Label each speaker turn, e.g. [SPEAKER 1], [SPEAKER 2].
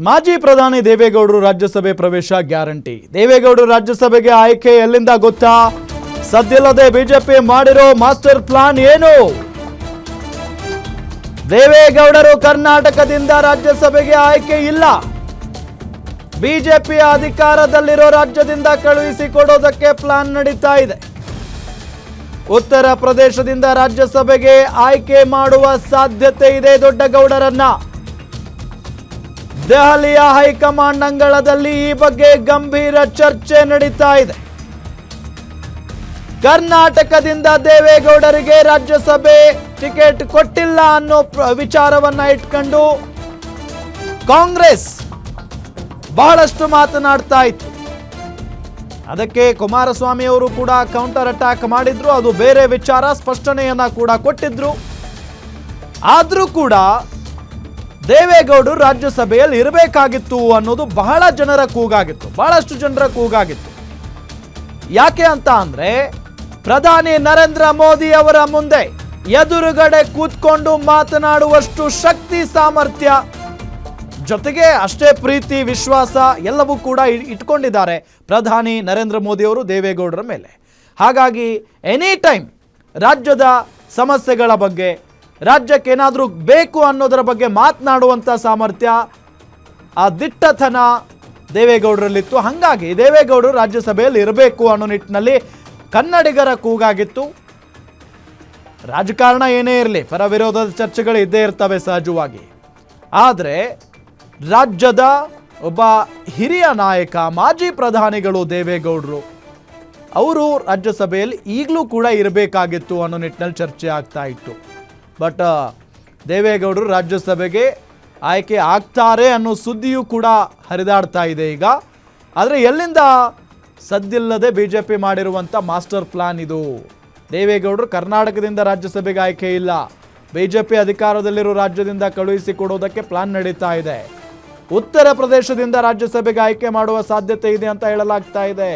[SPEAKER 1] ಮಾಜಿ ಪ್ರಧಾನಿ ದೇವೇಗೌಡರು ರಾಜ್ಯಸಭೆ ಪ್ರವೇಶ ಗ್ಯಾರಂಟಿ. ದೇವೇಗೌಡರು ರಾಜ್ಯಸಭೆಗೆ ಆಯ್ಕೆ ಎಲ್ಲಿಂದ ಗೊತ್ತಾ? ಸದ್ದಿಲ್ಲದೆ ಬಿಜೆಪಿ ಮಾಡಿರೋ ಮಾಸ್ಟರ್ ಪ್ಲಾನ್ ಏನು? ದೇವೇಗೌಡರು ಕರ್ನಾಟಕದಿಂದ ರಾಜ್ಯಸಭೆಗೆ ಆಯ್ಕೆ ಇಲ್ಲ. ಬಿಜೆಪಿ ಅಧಿಕಾರದಲ್ಲಿರೋ ರಾಜ್ಯದಿಂದ ಕಳುಹಿಸಿಕೊಡೋದಕ್ಕೆ ಪ್ಲಾನ್ ನಡೀತಾ ಇದೆ. ಉತ್ತರ ಪ್ರದೇಶದಿಂದ ರಾಜ್ಯಸಭೆಗೆ ಆಯ್ಕೆ ಮಾಡುವ ಸಾಧ್ಯತೆ ಇದೆ ದೊಡ್ಡಗೌಡರನ್ನ. ದೆಹಲಿಯ ಹೈಕಮಾಂಡ್ ಅಂಗಳದಲ್ಲಿ ಈ ಬಗ್ಗೆ ಗಂಭೀರ ಚರ್ಚೆ ನಡೀತಾ ಇದೆ. ಕರ್ನಾಟಕದಿಂದ ದೇವೇಗೌಡರಿಗೆ ರಾಜ್ಯಸಭೆ ಟಿಕೆಟ್ ಕೊಟ್ಟಿಲ್ಲ ಅನ್ನೋ ವಿಚಾರವನ್ನ ಇಟ್ಕೊಂಡು ಕಾಂಗ್ರೆಸ್ ಬಹಳಷ್ಟು ಮಾತನಾಡ್ತಾ ಇತ್ತು. ಅದಕ್ಕೆ ಕುಮಾರಸ್ವಾಮಿ ಅವರು ಕೂಡ ಕೌಂಟರ್ ಅಟ್ಯಾಕ್ ಮಾಡಿದ್ರು. ಅದು ಬೇರೆ ವಿಚಾರ, ಸ್ಪಷ್ಟನೆಯನ್ನ ಕೂಡ ಕೊಟ್ಟಿದ್ರು. ಆದ್ರೂ ಕೂಡ ದೇವೇಗೌಡರು ರಾಜ್ಯಸಭೆಯಲ್ಲಿ ಇರಬೇಕಾಗಿತ್ತು ಅನ್ನೋದು ಬಹಳ ಜನರ ಕೂಗಾಗಿತ್ತು, ಬಹಳಷ್ಟು ಜನರ ಕೂಗಾಗಿತ್ತು. ಯಾಕೆ ಅಂತ ಅಂದ್ರೆ ಪ್ರಧಾನಿ ನರೇಂದ್ರ ಮೋದಿ ಅವರ ಮುಂದೆ ಎದುರುಗಡೆ ಕೂತ್ಕೊಂಡು ಮಾತನಾಡುವಷ್ಟು ಶಕ್ತಿ, ಸಾಮರ್ಥ್ಯ, ಜೊತೆಗೆ ಅಷ್ಟೇ ಪ್ರೀತಿ, ವಿಶ್ವಾಸ ಎಲ್ಲವೂ ಕೂಡ ಇಟ್ಕೊಂಡಿದ್ದಾರೆ ಪ್ರಧಾನಿ ನರೇಂದ್ರ ಮೋದಿ ಅವರು ದೇವೇಗೌಡರ ಮೇಲೆ. ಹಾಗಾಗಿ ಎನಿ ಟೈಮ್ ರಾಜ್ಯದ ಸಮಸ್ಯೆಗಳ ಬಗ್ಗೆ, ರಾಜ್ಯಕ್ಕೆ ಏನಾದರೂ ಬೇಕು ಅನ್ನೋದರ ಬಗ್ಗೆ ಮಾತನಾಡುವಂಥ ಸಾಮರ್ಥ್ಯ, ಆ ದಿಟ್ಟತನ ದೇವೇಗೌಡರಲ್ಲಿತ್ತು. ಹಾಗಾಗಿ ದೇವೇಗೌಡರು ರಾಜ್ಯಸಭೆಯಲ್ಲಿ ಇರಬೇಕು ಅನ್ನೋ ನಿಟ್ಟಿನಲ್ಲಿ ಕನ್ನಡಿಗರ ಕೂಗಾಗಿತ್ತು. ರಾಜಕಾರಣ ಏನೇ ಇರಲಿ, ಪರ ವಿರೋಧದ ಚರ್ಚೆಗಳು ಇದ್ದೇ ಇರ್ತವೆ ಸಹಜವಾಗಿ. ಆದರೆ ರಾಜ್ಯದ ಒಬ್ಬ ಹಿರಿಯ ನಾಯಕ, ಮಾಜಿ ಪ್ರಧಾನಿಗಳು ದೇವೇಗೌಡರು, ಅವರು ರಾಜ್ಯಸಭೆಯಲ್ಲಿ ಈಗಲೂ ಕೂಡ ಇರಬೇಕಾಗಿತ್ತು ಅನ್ನೋ ನಿಟ್ಟಿನಲ್ಲಿ ಚರ್ಚೆ ಆಗ್ತಾ ಇತ್ತು. ಬಟ್ ದೇವೇಗೌಡರು ರಾಜ್ಯಸಭೆಗೆ ಆಯ್ಕೆ ಆಗ್ತಾರೆ ಅನ್ನೋ ಸುದ್ದಿಯೂ ಕೂಡ ಹರಿದಾಡ್ತಾ ಇದೆ ಈಗ. ಆದರೆ ಎಲ್ಲಿಂದ? ಸದ್ದಿಲ್ಲದೆ ಬಿಜೆಪಿ ಮಾಡಿರುವಂಥ ಮಾಸ್ಟರ್ ಪ್ಲಾನ್ ಇದು. ದೇವೇಗೌಡರು ಕರ್ನಾಟಕದಿಂದ ರಾಜ್ಯಸಭೆಗೆ ಆಯ್ಕೆ ಇಲ್ಲ, ಬಿಜೆಪಿ ಅಧಿಕಾರದಲ್ಲಿರೋ ರಾಜ್ಯದಿಂದ ಕಳುಹಿಸಿಕೊಡೋದಕ್ಕೆ ಪ್ಲಾನ್ ನಡೀತಾ ಇದೆ. ಉತ್ತರ ಪ್ರದೇಶದಿಂದ ರಾಜ್ಯಸಭೆಗೆ ಆಯ್ಕೆ ಮಾಡುವ ಸಾಧ್ಯತೆ ಇದೆ ಅಂತ ಹೇಳಲಾಗ್ತಾ ಇದೆ.